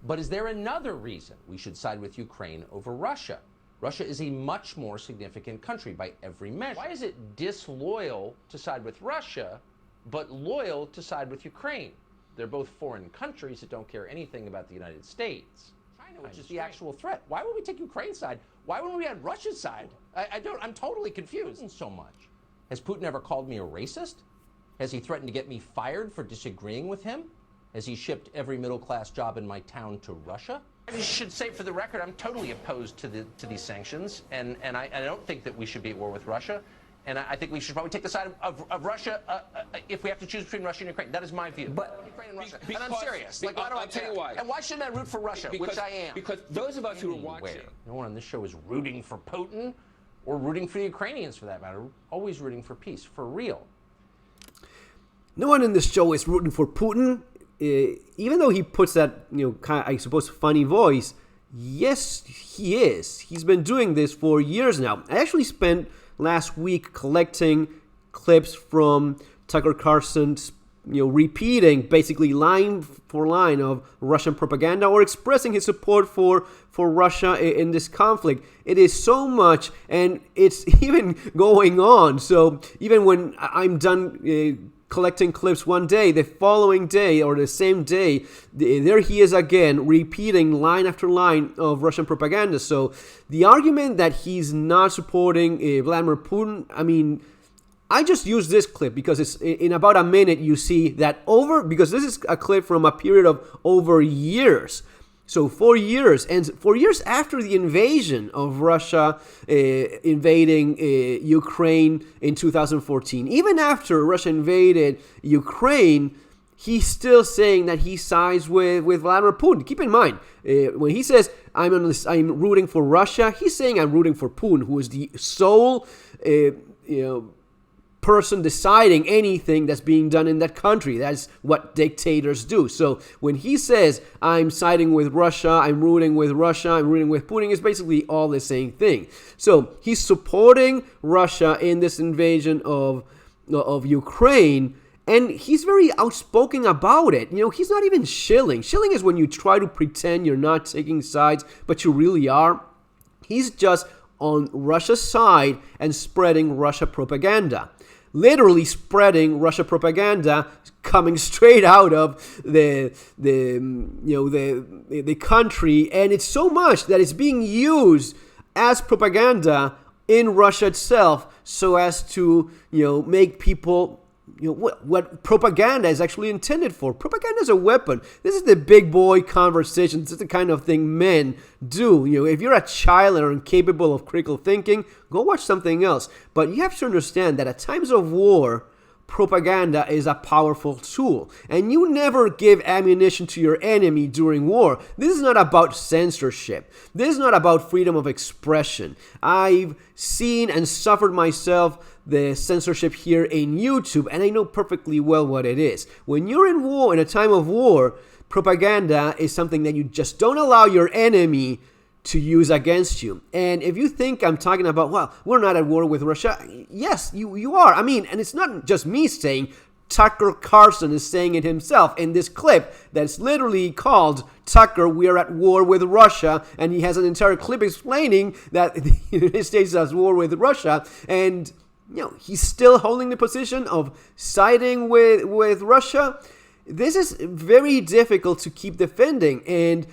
But is there another reason we should side with Ukraine over Russia? Russia is a much more significant country by every measure. Why is it disloyal to side with Russia, but loyal to side with Ukraine? They're both foreign countries that don't care anything about the United States. China, which is the actual threat. Why would we take Ukraine's side? Why wouldn't we on Russia's side? I'm totally confused. So much. Has Putin ever called me a racist? Has he threatened to get me fired for disagreeing with him? Has he shipped every middle-class job in my town to Russia? I should say, for the record, I'm totally opposed to these sanctions, and I don't think that we should be at war with Russia. And I think we should probably take the side of Russia if we have to choose between Russia and Ukraine. That is my view. But Ukraine and Russia. And I'm serious. Like, why do I'll tell you why. And why shouldn't I root for Russia, which I am? Because those of us who are watching... No one on this show is rooting for Putin or rooting for the Ukrainians, for that matter. Always rooting for peace, for real. No one in this show is rooting for Putin. Even though he puts that, kind of, I suppose, funny voice, yes, he is. He's been doing this for years now. I actually spent last week collecting clips from Tucker Carlson, repeating basically line for line of Russian propaganda or expressing his support for Russia in this conflict. It is so much, and it's even going on. So even when I'm done collecting clips one day, the following day or the same day, there he is again repeating line after line of Russian propaganda. So the argument that he's not supporting Vladimir Putin, I just use this clip because it's in about a minute you see that because this is a clip from a period of over years. So 4 years, and 4 years after the invasion of Russia invading Ukraine in 2014, even after Russia invaded Ukraine, he's still saying that he sides with Vladimir Putin. Keep in mind, when he says, I'm rooting for Russia, he's saying I'm rooting for Putin, who is the sole person deciding anything that's being done in that country. That's what dictators do. So when he says, I'm siding with Russia, I'm rooting with Russia, I'm rooting with Putin, it's basically all the same thing. So he's supporting Russia in this invasion of Ukraine, and he's very outspoken about it. He's not even shilling. Shilling is when you try to pretend you're not taking sides, but you really are. He's just on Russia's side and spreading Russia propaganda. Literally spreading Russia propaganda coming straight out of the country, and it's so much that it's being used as propaganda in Russia itself, so as to make people what propaganda is actually intended for. Propaganda is a weapon. This is the big boy conversation. This is the kind of thing men do. If you're a child and are incapable of critical thinking, go watch something else. But you have to understand that at times of war, propaganda is a powerful tool, and you never give ammunition to your enemy during war. This is not about censorship. This is not about freedom of expression. I've seen and suffered myself the censorship here in YouTube, and I know perfectly well what it is. When you're in war, in a time of war, propaganda is something that you just don't allow your enemy to use against you. And if you think I'm talking about, well, we're not at war with Russia, yes, you are. And it's not just me saying, Tucker Carlson is saying it himself in this clip that's literally called Tucker, we are at war with Russia, and he has an entire clip explaining that the United States is at war with Russia, and he's still holding the position of siding with Russia. This is very difficult to keep defending, and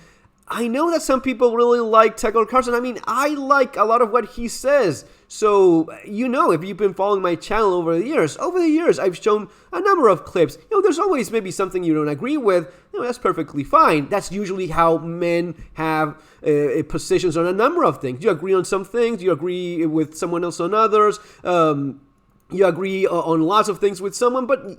I know that some people really like Tucker Carlson. I like a lot of what he says. So, if you've been following my channel over the years, I've shown a number of clips. There's always maybe something you don't agree with. That's perfectly fine. That's usually how men have positions on a number of things. You agree on some things. You agree with someone else on others. You agree on lots of things with someone, but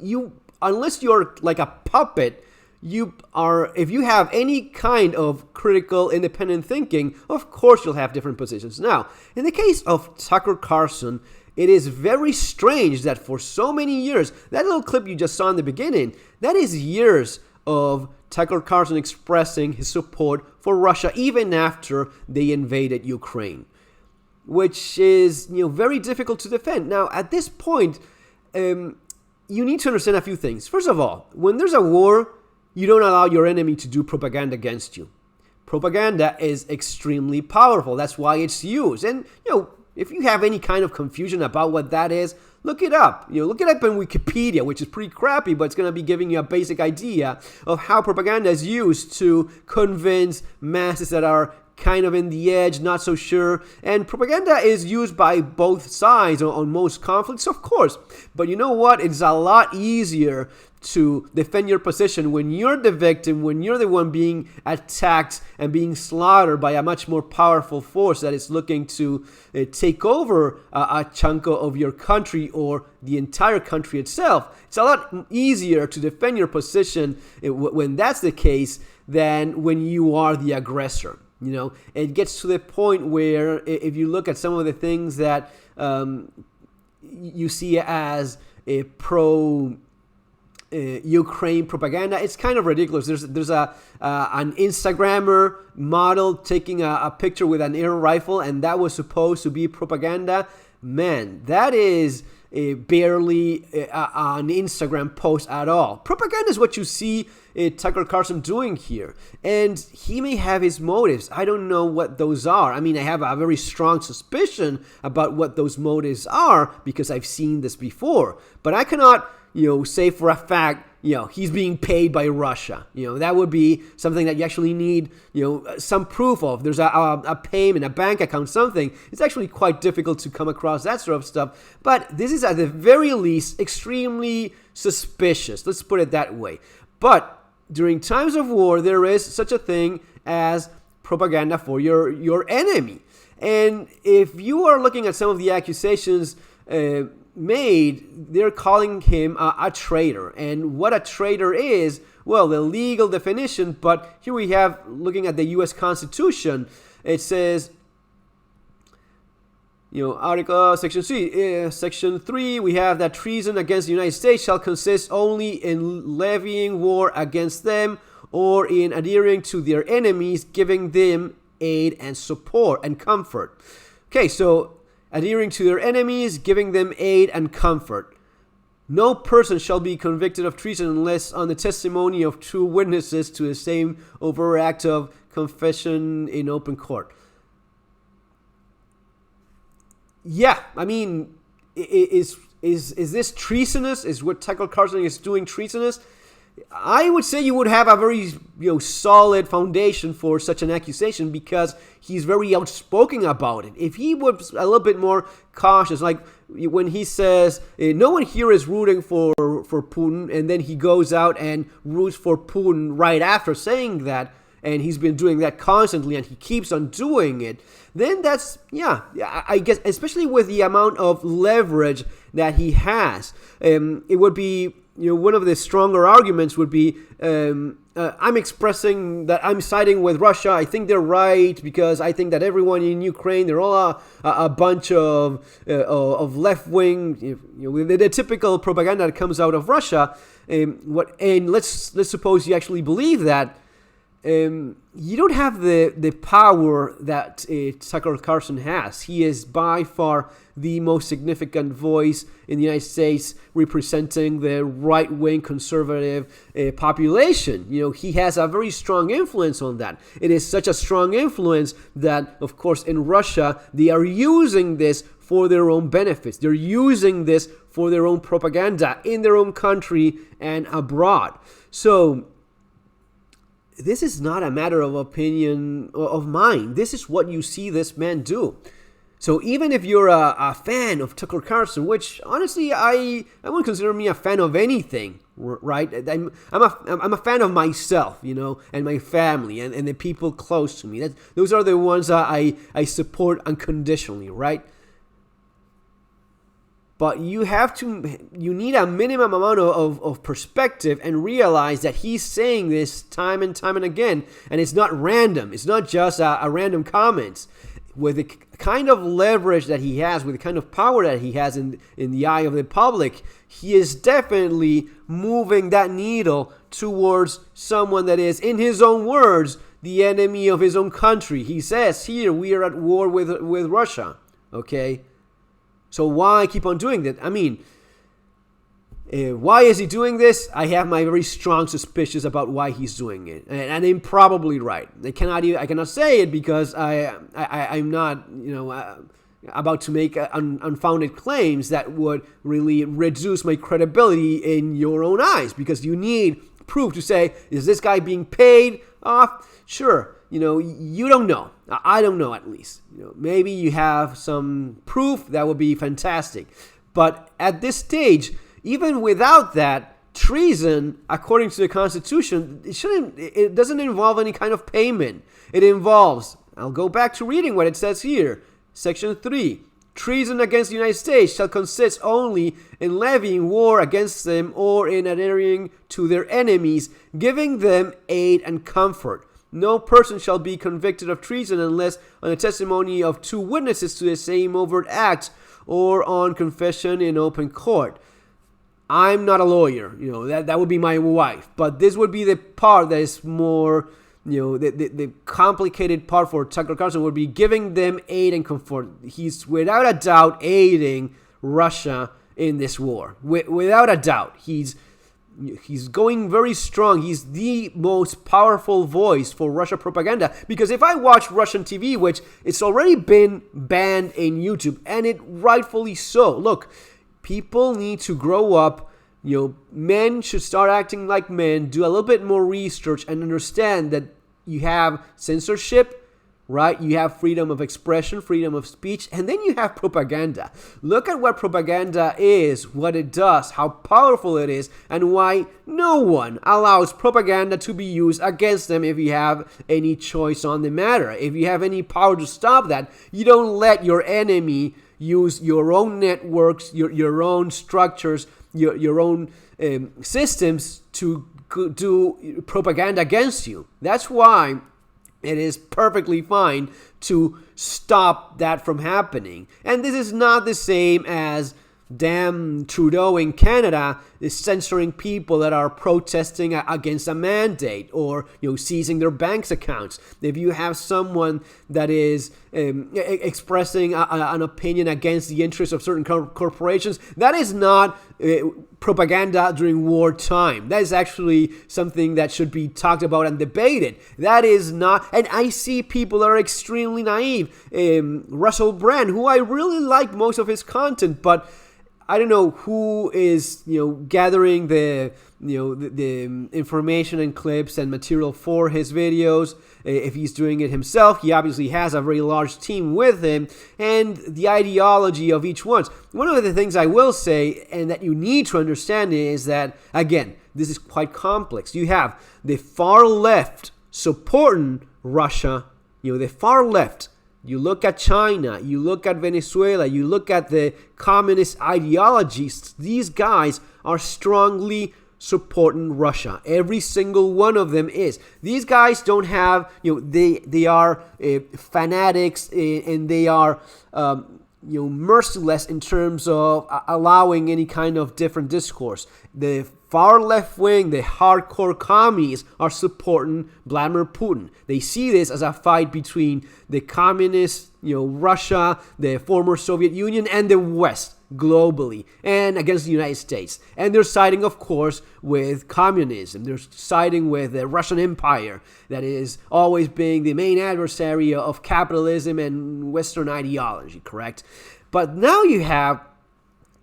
unless you're like a puppet, if you have any kind of critical, independent thinking, of course you'll have different positions. Now, in the case of Tucker Carlson, it is very strange that for so many years, that little clip you just saw in the beginning, that is years of Tucker Carlson expressing his support for Russia even after they invaded Ukraine, which is very difficult to defend. Now, at this point, you need to understand a few things. First of all, when there's a war, you don't allow your enemy to do propaganda against you. propaganda is extremely powerful. That's why it's used. And, if you have any kind of confusion about what that is, look it up. Look it up in Wikipedia, which is pretty crappy, but it's going to be giving you a basic idea of how propaganda is used to convince masses that are kind of in the edge, not so sure. And propaganda is used by both sides on most conflicts, of course. But you know what? It's a lot easier to defend your position when you're the victim, when you're the one being attacked and being slaughtered by a much more powerful force that is looking to take over a chunk of your country or the entire country itself. It's a lot easier to defend your position when that's the case than when you are the aggressor. It gets to the point where if you look at some of the things that you see as a pro Ukraine propaganda, it's kind of ridiculous. There's an Instagrammer model taking a picture with an air rifle, and that was supposed to be propaganda. Man, that is barely an Instagram post at all. Propaganda is what you see Tucker Carlson doing here, and he may have his motives. I don't know what those are. I mean, I have a very strong suspicion about what those motives are because I've seen this before, but I cannot say for a fact, he's being paid by Russia. That would be something that you actually need, some proof of. There's a payment, a bank account, something. It's actually quite difficult to come across that sort of stuff. But this is at the very least extremely suspicious. Let's put it that way. But during times of war, there is such a thing as propaganda for your enemy. And if you are looking at some of the accusations made, they're calling him a traitor. And what a traitor is, well, the legal definition, but here we have, looking at the U.S. Constitution, it says, Article Section 3, we have that treason against the United States shall consist only in levying war against them or in adhering to their enemies, giving them aid and support and comfort. Okay, so adhering to their enemies, giving them aid and comfort. No person shall be convicted of treason unless on the testimony of two witnesses to the same overt act of confession in open court. Yeah, I mean, is this treasonous? Is what Tucker Carlson is doing treasonous? I would say you would have a very solid foundation for such an accusation because he's very outspoken about it. If he was a little bit more cautious, like when he says no one here is rooting for Putin, and then he goes out and roots for Putin right after saying that, and he's been doing that constantly and he keeps on doing it, then that's, I guess, especially with the amount of leverage that he has, it would be, one of the stronger arguments would be, I'm expressing that I'm siding with Russia. I think they're right because I think that everyone in Ukraine, they're all a bunch of left-wing, the typical propaganda that comes out of Russia. And let's suppose you actually believe that. You don't have the power that Tucker Carlson has. He is by far the most significant voice in the United States representing the right-wing conservative population. He has a very strong influence on that. It is such a strong influence that, of course, in Russia, they are using this for their own benefits. They're using this for their own propaganda in their own country and abroad. So this is not a matter of opinion of mine. This is what you see this man do. So even if you're a fan of Tucker Carlson, which honestly I wouldn't consider me a fan of anything, right? I'm a fan of myself, and my family and the people close to me. Those are the ones that I support unconditionally, right? But you need a minimum amount of perspective and realize that he's saying this time and time and again. And it's not random. It's not just a random comment. With the kind of leverage that he has, with the kind of power that he has in the eye of the public, he is definitely moving that needle towards someone that is, in his own words, the enemy of his own country. He says here, we are at war with Russia. Okay? So why keep on doing that? I mean, Why is he doing this? I have my very strong suspicions about why he's doing it, and I'm probably right. I cannot say it because I'm not, about to make unfounded claims that would really reduce my credibility in your own eyes, because you need proof to say, is this guy being paid off? Sure. You don't know. I don't know, at least. Maybe you have some proof. That would be fantastic. But at this stage, even without that, treason, according to the Constitution, it doesn't involve any kind of payment. It involves, I'll go back to reading what it says here, Section 3. Treason against the United States shall consist only in levying war against them or in adhering to their enemies, giving them aid and comfort. No person shall be convicted of treason unless on the testimony of 2 witnesses to the same overt act or on confession in open court. I'm not a lawyer, that would be my wife. But this would be the part that is more, the complicated part for Tucker Carlson would be giving them aid and comfort. He's without a doubt aiding Russia in this war. Without a doubt. He's going very strong. He's the most powerful voice for Russia propaganda. Because if I watch Russian TV, which it's already been banned in YouTube, and it rightfully so. Look, people need to grow up. Men should start acting like men, do a little bit more research, and understand that you have censorship, right? You have freedom of expression, freedom of speech, and then you have propaganda. Look at what propaganda is, what it does, how powerful it is, and why no one allows propaganda to be used against them if you have any choice on the matter. If you have any power to stop that, you don't let your enemy use your own networks, your own structures, your own systems to do propaganda against you. That's why it is perfectly fine to stop that from happening. And this is not the same as damn Trudeau in Canada is censoring people that are protesting against a mandate or seizing their banks accounts. If you have someone that is expressing an opinion against the interests of certain corporations, that is not propaganda during wartime. That is actually something that should be talked about and debated. That is not, and I see people that are extremely naive. Russell Brand, who I really like most of his content, but I don't know who is, gathering the information and clips and material for his videos. If he's doing it himself, he obviously has a very large team with him, and the ideology of each one. One of the things I will say, and that you need to understand, is that, again, this is quite complex. You have the far left supporting Russia, the far left. You look at China, you look at Venezuela, you look at the communist ideologies. These guys are strongly supporting Russia. Every single one of them is. These guys don't have, they are fanatics, and they are, merciless in terms of allowing any kind of different discourse. The far left wing, the hardcore communists, are supporting Vladimir Putin. They see this as a fight between the communist, Russia, the former Soviet Union, and the West globally, and against the United States. And they're siding, of course, with communism. They're siding with the Russian Empire that is always being the main adversary of capitalism and Western ideology, correct? But now you have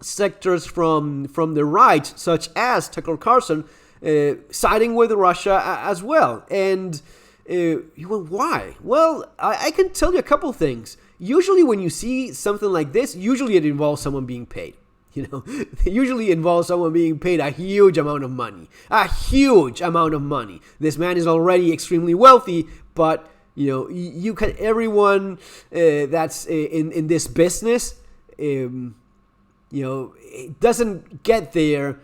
sectors from the right, such as Tucker Carlson, siding with Russia as well. And why? Well, I can tell you a couple things. Usually when you see something like this, usually it involves someone being paid. It usually involves someone being paid a huge amount of money. A huge amount of money. This man is already extremely wealthy, but you can, everyone that's in this business, it doesn't get there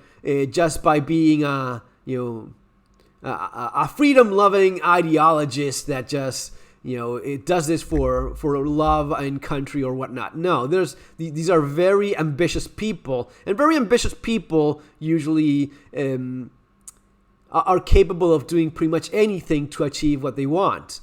just by being a freedom-loving ideologist that just it does this for love and country or whatnot. No, these are very ambitious people, and very ambitious people usually are capable of doing pretty much anything to achieve what they want.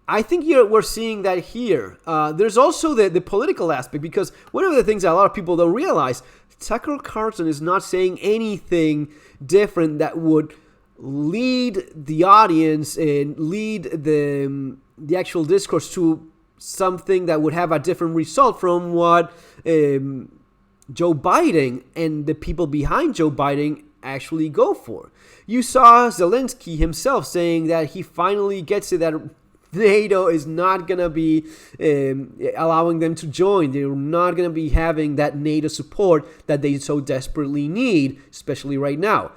I think we're seeing that here. There's also the political aspect, because one of the things that a lot of people don't realize, Tucker Carlson is not saying anything different that would lead the audience and lead the actual discourse to something that would have a different result from what Joe Biden and the people behind Joe Biden actually go for. You saw Zelensky himself saying that he finally gets it, that NATO is not going to be allowing them to join. They're not going to be having that NATO support that they so desperately need, especially right now.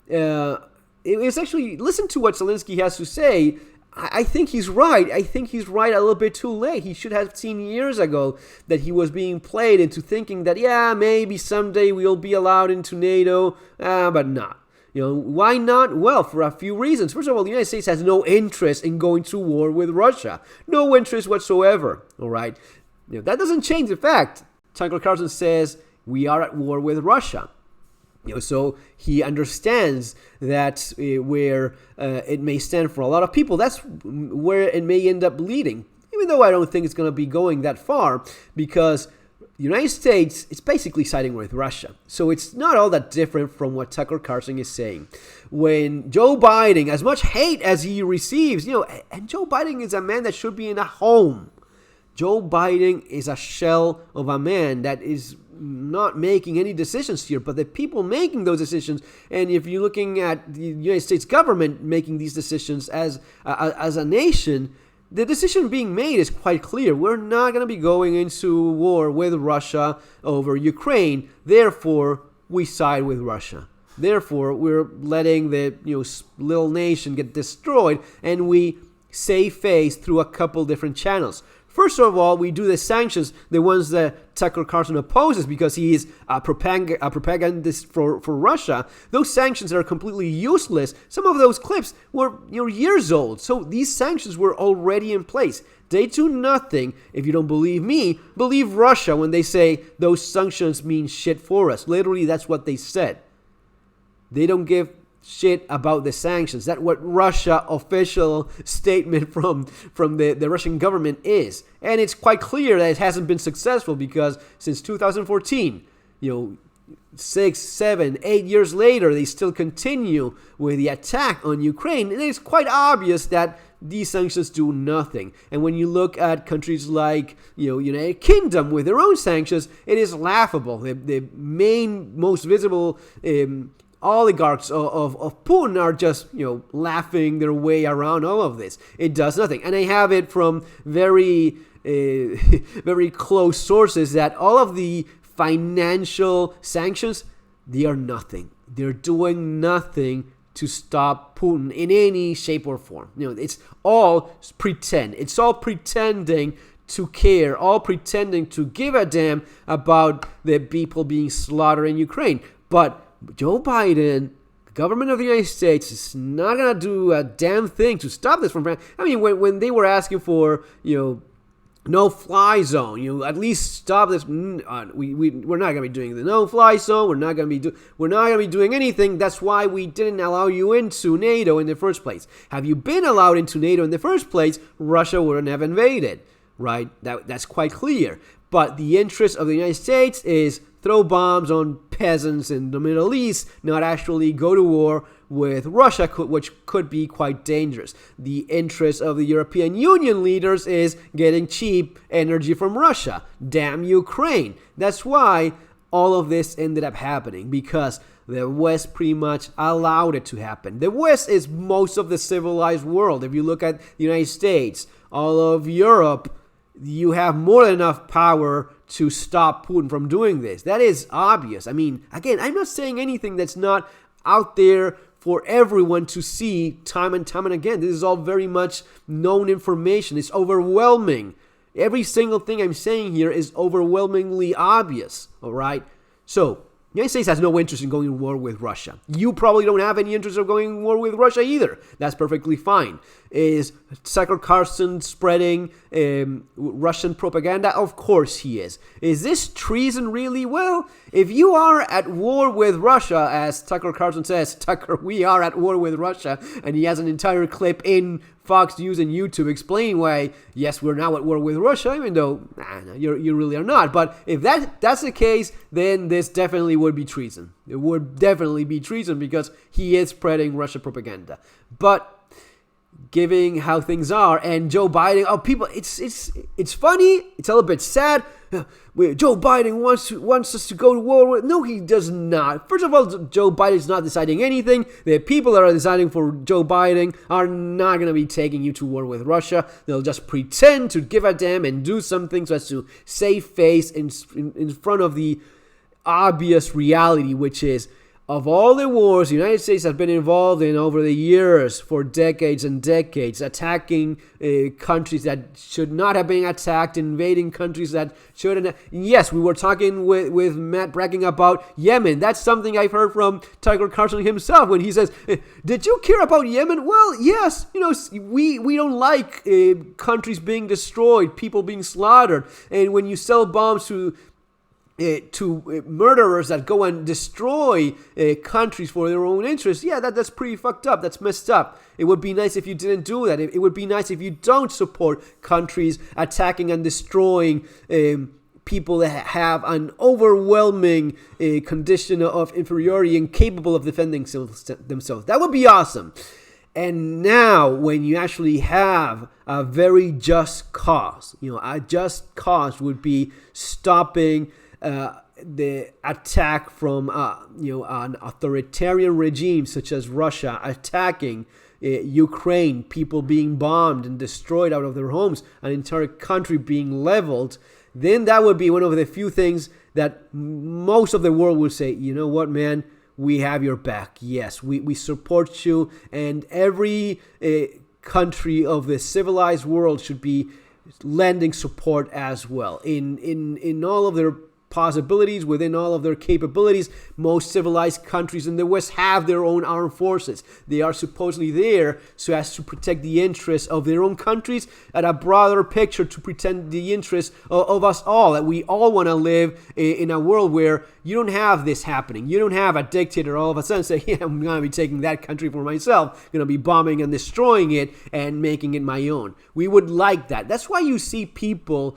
It's actually, listen to what Zelensky has to say. I think he's right. I think he's right a little bit too late. He should have seen years ago that he was being played into thinking that, yeah, maybe someday we'll be allowed into NATO, but not. Why not? Well, for a few reasons. First of all, the United States has no interest in going to war with Russia. No interest whatsoever, all right? That doesn't change the fact. Tucker Carlson says we are at war with Russia. So he understands that where it may stand for a lot of people, that's where it may end up leading. Even though I don't think it's going to be going that far, because the United States is basically siding with Russia. So it's not all that different from what Tucker Carlson is saying. When Joe Biden, as much hate as he receives, and Joe Biden is a man that should be in a home. Joe Biden is a shell of a man that is not making any decisions here, but the people making those decisions, and if you're looking at the United States government making these decisions as a nation, the decision being made is quite clear. We're not going to be going into war with Russia over Ukraine. Therefore, we side with Russia. Therefore, we're letting the little nation get destroyed, and we save face through a couple different channels. First of all, we do the sanctions, the ones that Tucker Carlson opposes because he is a propagandist for Russia. Those sanctions are completely useless. Some of those clips were years old. So these sanctions were already in place. They do nothing. If you don't believe me, believe Russia when they say those sanctions mean shit for us. Literally, that's what they said. They don't give shit about the sanctions. That's what Russia official statement from the Russian government is. And it's quite clear that it hasn't been successful because since 2014, 6, 7, 8 years later, they still continue with the attack on Ukraine. And it's quite obvious that these sanctions do nothing. And when you look at countries like United Kingdom with their own sanctions, it is laughable. The main, most visible oligarchs of Putin are just laughing their way around all of this. It does nothing, and I have it from very very close sources that all of the financial sanctions, they are nothing. They're doing nothing to stop Putin in any shape or form. It's all pretend. It's all pretending to care, all pretending to give a damn about the people being slaughtered in Ukraine. But Joe Biden, the government of the United States, is not going to do a damn thing to stop this from happening. I mean, when they were asking for, no-fly zone, at least stop this. We're not going to be doing the no-fly zone. We're not going to be doing anything. That's why we didn't allow you into NATO in the first place. Have you been allowed into NATO in the first place, Russia wouldn't have invaded, right? That's quite clear. But the interest of the United States is throw bombs on peasants in the Middle East, not actually go to war with Russia, which could be quite dangerous. The interest of the European Union leaders is getting cheap energy from Russia. Damn Ukraine. That's why all of this ended up happening, because the West pretty much allowed it to happen. The West is most of the civilized world. If you look at the United States, all of Europe, you have more than enough power to stop Putin from doing this. That is obvious. I mean, again, I'm not saying anything that's not out there for everyone to see time and time and again. This is all very much known information. It's overwhelming. Every single thing I'm saying here is overwhelmingly obvious, all right? So, the United States has no interest in going to war with Russia. You probably don't have any interest of going to war with Russia either. That's perfectly fine. Is Tucker Carlson spreading Russian propaganda? Of course he is. Is this treason really? Well, if you are at war with Russia, as Tucker Carlson says, Tucker, we are at war with Russia, and he has an entire clip in Fox News and YouTube explaining why, yes, we're now at war with Russia, even though you really are not. But if that's the case, then this definitely would be treason. It would definitely be treason because he is spreading Russia propaganda. But given how things are, and Joe Biden, people, it's funny, it's a little bit sad. Joe Biden wants us to go to war. No, he does not. First of all, Joe Biden is not deciding anything. The people that are deciding for Joe Biden are not going to be taking you to war with Russia. They'll just pretend to give a damn and do something so as to save face in front of the obvious reality, which is, of all the wars the United States has been involved in over the years for decades and decades, attacking countries that should not have been attacked, invading countries that shouldn't have. Yes, we were talking with Matt bragging about Yemen. That's something I've heard from Tucker Carlson himself when he says, did you care about Yemen? Well, yes. We don't like countries being destroyed, people being slaughtered. And when you sell bombs to murderers that go and destroy countries for their own interests, that's pretty fucked up. That's messed up. It would be nice if you didn't do that. It would be nice if you don't support countries attacking and destroying people that have an overwhelming condition of inferiority and capable of defending themselves. That would be awesome. And now, when you actually have a very just cause, a just cause would be stopping the attack from an authoritarian regime such as Russia attacking Ukraine, people being bombed and destroyed out of their homes, an entire country being leveled, then that would be one of the few things that most of the world would say, you know what, man, we have your back. Yes, we support you, and every country of the civilized world should be lending support as well. In all of their possibilities, within all of their capabilities, most civilized countries in the West have their own armed forces. They are supposedly there so as to protect the interests of their own countries, at a broader picture to protect the interests of us all, that we all want to live in a world where you don't have this happening. You don't have a dictator all of a sudden say, I'm going to be taking that country for myself, going to be bombing and destroying it and making it my own. We would like that. That's why you see people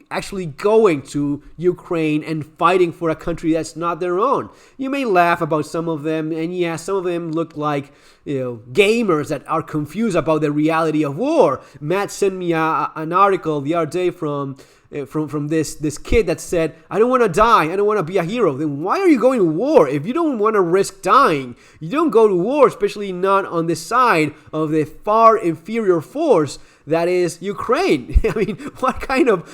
actually going to Ukraine and fighting for a country that's not their own. You may laugh about some of them, and yeah, some of them look like gamers that are confused about the reality of war. Matt sent me an article the other day from this kid that said, I don't want to die, I don't want to be a hero. Then why are you going to war? If you don't want to risk dying, you don't go to war, especially not on the side of the far inferior force that is Ukraine. I mean, what kind of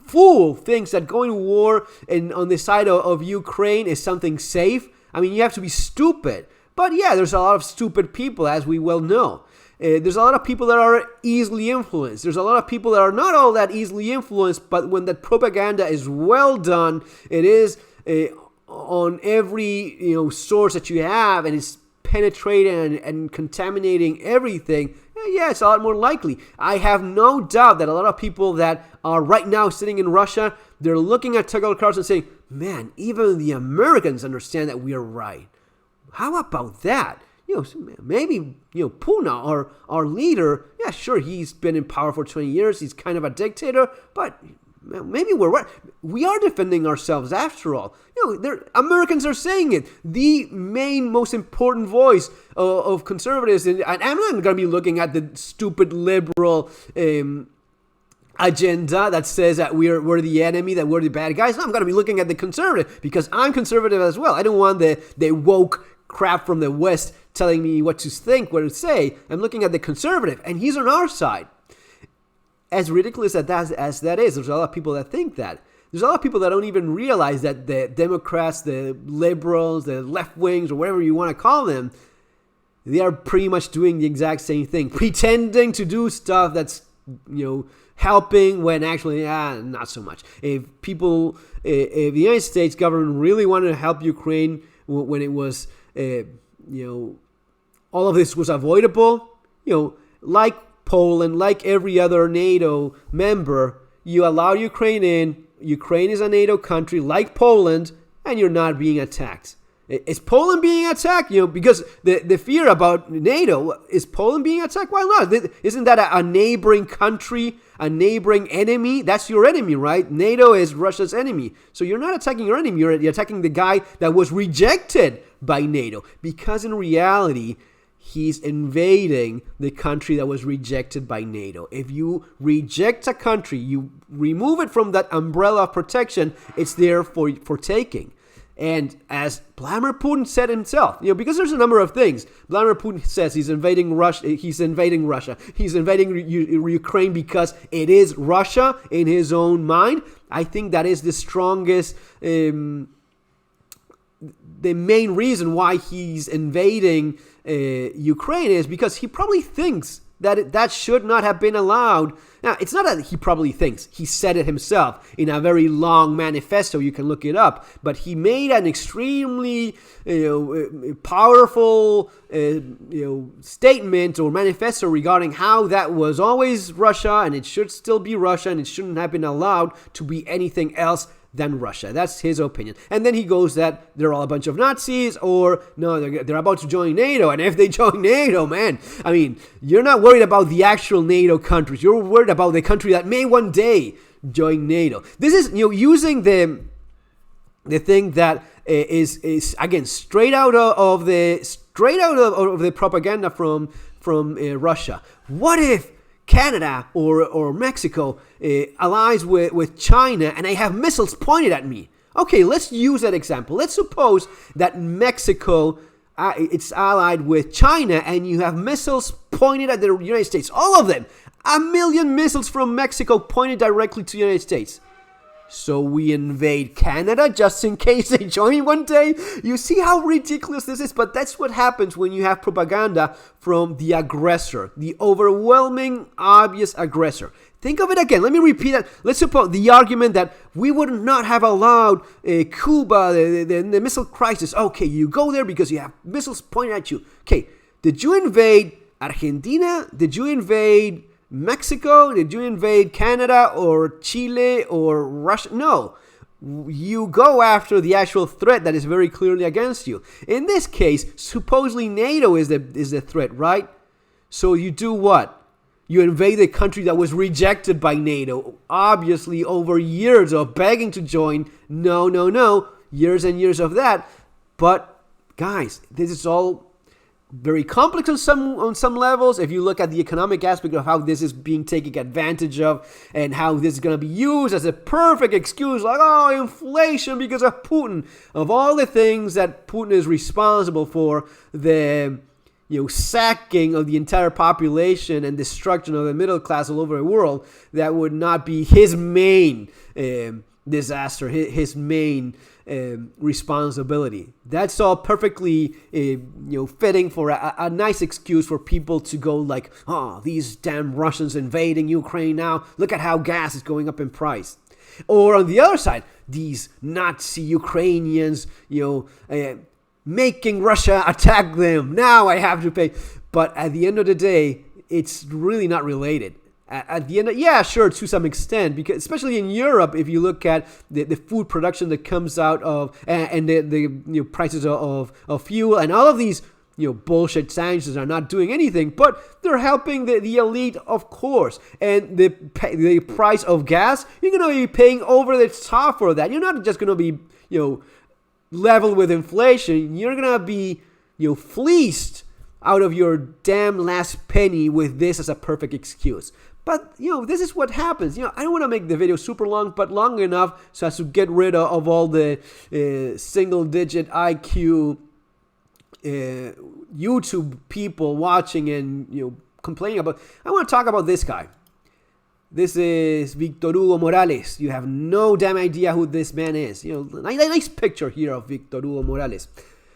fool thinks that going to war and on the side of Ukraine is something safe? I mean, you have to be stupid. But yeah, there's a lot of stupid people, as we well know. There's a lot of people that are easily influenced. There's a lot of people that are not all that easily influenced, but when that propaganda is well done, it is on every source that you have, and it's penetrating and contaminating everything. Yeah, it's a lot more likely. I have no doubt that a lot of people that are right now sitting in Russia, they're looking at Tucker Carlson saying, man, even the Americans understand that we are right. How about that? Maybe, Putin, our leader, yeah, sure, he's been in power for 20 years. He's kind of a dictator, but maybe we're right. We are defending ourselves after all. Americans are saying it. The most important voice of conservatives, and I'm not going to be looking at the stupid liberal agenda that says that we're the enemy, that we're the bad guys. No, I'm going to be looking at the conservative, because I'm conservative as well. I don't want the woke crap from the West telling me what to think, what to say. I'm looking at the conservative, and he's on our side. As ridiculous as that is, there's a lot of people that think that. There's a lot of people that don't even realize that the Democrats, the liberals, the left wings, or whatever you want to call them, they are pretty much doing the exact same thing, pretending to do stuff that's helping when actually not so much. If the United States government really wanted to help Ukraine when it was all of this was avoidable, like Poland, like every other NATO member, you allow Ukraine in. Ukraine is a NATO country like Poland, and you're not being attacked. Is Poland being attacked? Because the fear about NATO, is Poland being attacked? Why not? Isn't that a neighboring country, a neighboring enemy? That's your enemy, right? NATO is Russia's enemy. So you're not attacking your enemy. You're attacking the guy that was rejected by NATO. Because in reality, he's invading the country that was rejected by NATO. If you reject a country, you remove it from that umbrella of protection, it's there for taking. And as Vladimir Putin said himself, because there's a number of things. Vladimir Putin says he's invading Russia. He's invading Ukraine because it is Russia in his own mind. I think that is the strongest, the main reason why he's invading Ukraine is because he probably thinks that that should not have been allowed. Now, it's not that he probably thinks. He said it himself in a very long manifesto. You can look it up. But he made an extremely powerful statement or manifesto regarding how that was always Russia and it should still be Russia and it shouldn't have been allowed to be anything else than Russia. That's his opinion. And then he goes that they're all a bunch of Nazis, or no, they're about to join NATO. And if they join NATO, man, I mean, you're not worried about the actual NATO countries. You're worried about the country that may one day join NATO. This is using the thing that is again straight out of the propaganda from Russia. What if Canada or Mexico allies with China and they have missiles pointed at me? Okay, let's use that example. Let's suppose that Mexico it's allied with China and you have missiles pointed at the United States. All of them. 1 million missiles from Mexico pointed directly to the United States. So we invade Canada just in case they join one day? You see how ridiculous this is? But that's what happens when you have propaganda from the aggressor, the overwhelming, obvious aggressor. Think of it again. Let me repeat that. Let's suppose the argument that we would not have allowed Cuba, the missile crisis. Okay, you go there because you have missiles pointed at you. Okay, did you invade Argentina? Did you invade Mexico? Did you invade Canada or Chile or Russia? No. You go after the actual threat that is very clearly against you. In this case, supposedly NATO is the threat, right? So you do what? You invade a country that was rejected by NATO, obviously over years of begging to join. No. Years and years of that. But guys, this is all very complex on some levels. If you look at the economic aspect of how this is being taken advantage of and how this is going to be used as a perfect excuse, like, oh, inflation because of Putin. Of all the things that Putin is responsible for, the sacking of the entire population and destruction of the middle class all over the world, that would not be his main disaster, his main responsibility. That's all perfectly fitting for a nice excuse for people to go like, oh, these damn Russians invading Ukraine now. Look at how gas is going up in price. Or on the other side, these Nazi Ukrainians, making Russia attack them. Now I have to pay. But at the end of the day, it's really not related. At the end, yeah, sure, to some extent, because especially in Europe, if you look at the food production that comes out of and the prices of fuel and all of these bullshit sanctions are not doing anything, but they're helping the elite, of course. And the price of gas, you're gonna be paying over the top for that. You're not just gonna be level with inflation. You're gonna be fleeced out of your damn last penny with this as a perfect excuse. But, this is what happens. I don't want to make the video super long, but long enough so as to get rid of all the single-digit IQ YouTube people watching and, complaining about. I want to talk about this guy. This is Victor Hugo Morales. You have no damn idea who this man is. Nice picture here of Victor Hugo Morales.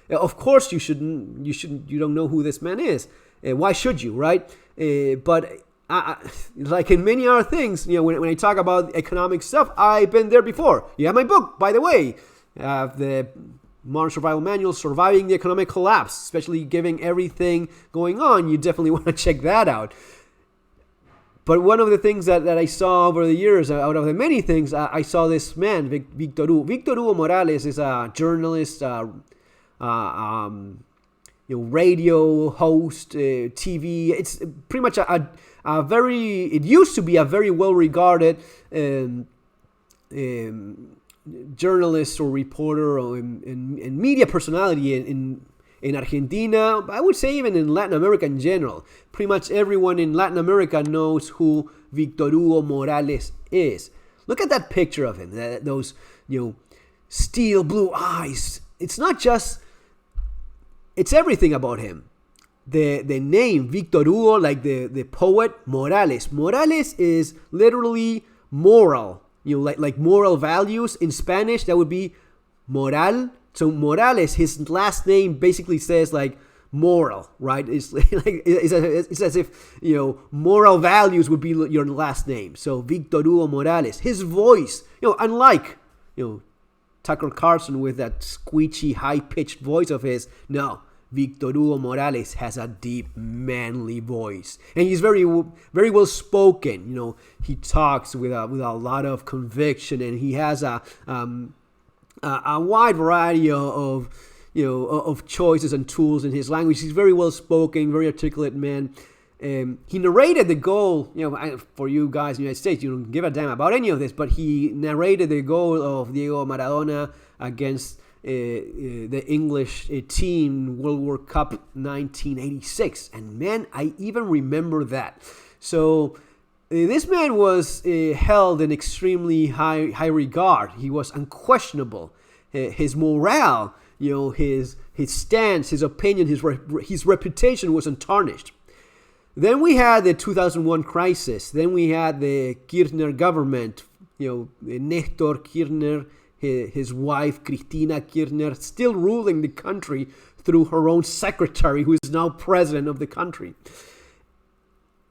Of course, you don't know who this man is. Why should you, right? But like in many other things, when I talk about economic stuff, I've been there before. You have my book, by the way, the Modern Survival Manual, Surviving the Economic Collapse, especially given everything going on. You definitely want to check that out. But one of the things that I saw over the years, out of the many things, I saw this man, Victor Hugo. Victor Hugo Morales is a journalist, radio host, TV. It's pretty much a very. It used to be a very well-regarded journalist or reporter or and media personality in Argentina. I would say even in Latin America in general. Pretty much everyone in Latin America knows who Víctor Hugo Morales is. Look at that picture of him. Those steel blue eyes. It's not just. It's everything about him. The name Victor Hugo, like the poet Morales. Morales is literally moral. Like moral values in Spanish. That would be moral. So Morales, his last name basically says like moral, right? It's as if moral values would be your last name. So Victor Hugo Morales. His voice, unlike Tucker Carlson with that squeaky, high-pitched voice of his. No, Víctor Hugo Morales has a deep, manly voice. And he's very, very well-spoken. He talks with a lot of conviction, and he has a wide variety of choices and tools in his language. He's very well-spoken, very articulate man. He narrated the goal, for you guys in the United States, you don't give a damn about any of this, but he narrated the goal of Diego Maradona against the English team World War Cup 1986. And man, I even remember that. So this man was held in extremely high regard. He was unquestionable. His morale, his stance, his opinion, his reputation was untarnished. Then we had the 2001 crisis. Then we had the Kirchner government, Nestor Kirchner, his wife Cristina Kirchner, still ruling the country through her own secretary, who is now president of the country.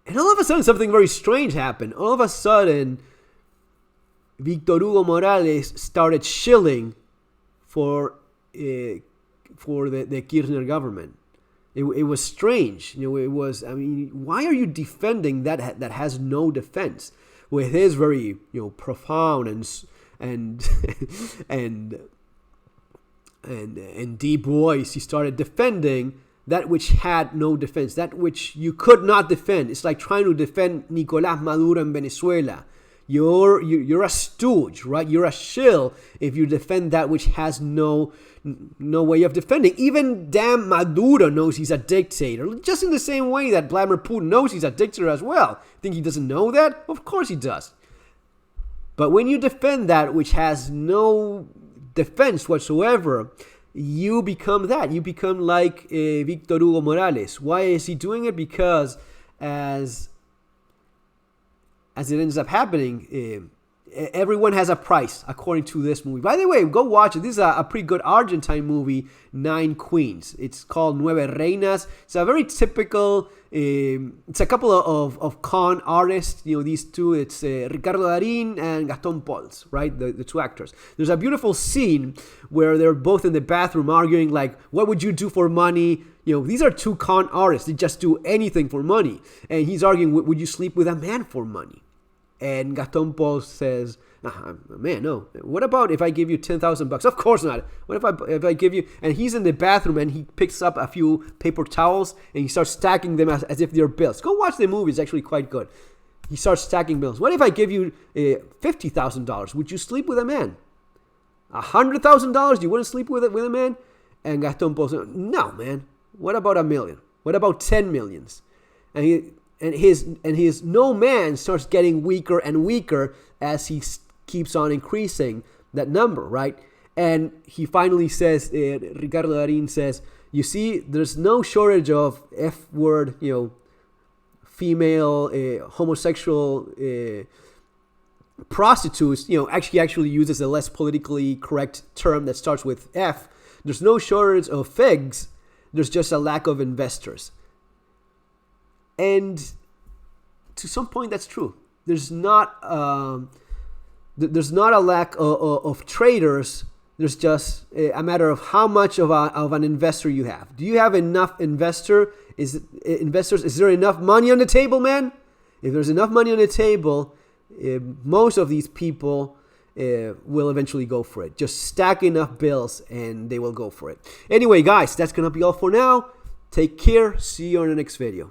And all of a sudden, something very strange happened. All of a sudden, Víctor Hugo Morales started shilling for the Kirchner government. It was strange. It was. Why are you defending that has no defense? With his very profound and deep voice, he started defending that which had no defense, that which you could not defend. It's like trying to defend Nicolás Maduro in Venezuela. You're a stooge, right? You're a shill if you defend that which has no way of defending. Even damn Maduro knows he's a dictator, just in the same way that Vladimir Putin knows he's a dictator as well. Think he doesn't know that? Of course he does. But when you defend that which has no defense whatsoever, you become that. You become like Víctor Hugo Morales. Why is he doing it? Because as it ends up happening, everyone has a price, according to this movie. By the way, go watch it. This is a pretty good Argentine movie, Nine Queens. It's called Nueve Reinas. It's a very typical, it's a couple of con artists, these two. It's Ricardo Darín and Gaston Pauls, right? The two actors. There's a beautiful scene where they're both in the bathroom arguing, like, what would you do for money? These are two con artists. They just do anything for money. And he's arguing, would you sleep with a man for money? And Gaston Pauls says, man, no. What about if I give you $10,000? Of course not. What if I give you... And he's in the bathroom and he picks up a few paper towels and he starts stacking them as if they're bills. Go watch the movie. It's actually quite good. He starts stacking bills. What if I give you $50,000? Would you sleep with a man? $100,000? You wouldn't sleep with a man? And Gaston Pauls says, no, man. What about $1 million? What about 10 millions? And his no man starts getting weaker and weaker as he keeps on increasing that number, right? And he finally says, Ricardo Darín says, you see, there's no shortage of F-word, female, homosexual prostitutes. Actually uses a less politically correct term that starts with F. There's no shortage of figs. There's just a lack of investors. And to some point, that's true. There's not a lack of traders. There's just a matter of how much of an investor you have. Do you have enough investors? Is there enough money on the table, man? If there's enough money on the table, most of these people will eventually go for it. Just stack enough bills and they will go for it. Anyway, guys, that's going to be all for now. Take care. See you on the next video.